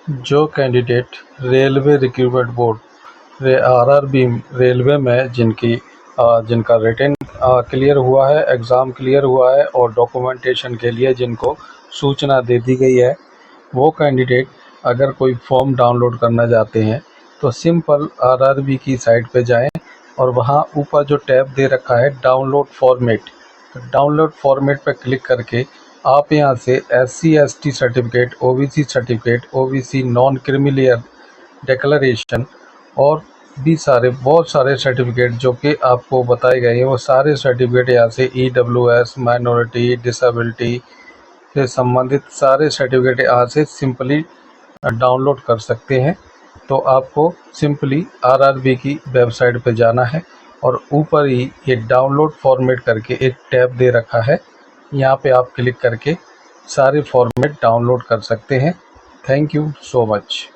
जो candidate railway recruitment board RRB railway में जिनका रिटन क्लियर हुआ है, एग्ज़ाम क्लियर हुआ है और डॉक्यूमेंटेशन के लिए जिनको सूचना दे दी गई है, वो कैंडिडेट अगर कोई फॉर्म डाउनलोड करना चाहते हैं तो सिंपल आरआरबी की साइट पे जाएं और वहाँ ऊपर जो टैब दे रखा है डाउनलोड फॉर्मेट पे क्लिक करके आप यहाँ से SC/ST certificate, OBC certificate, OBC non creamy layer declaration और भी बहुत सारे सर्टिफिकेट जो कि आपको बताए गए हैं, वो सारे सर्टिफिकेट यहाँ से EWS, माइनॉरिटी, डिसेबिलिटी से संबंधित सारे सर्टिफिकेट यहाँ से सिंपली डाउनलोड कर सकते हैं। तो आपको सिंपली आरआरबी की वेबसाइट पे जाना है और ऊपर ही ये डाउनलोड फॉर्मेट करके एक टैब दे रखा है, यहाँ पे आप क्लिक करके सारे फॉर्मेट डाउनलोड कर सकते हैं। Thank you so much.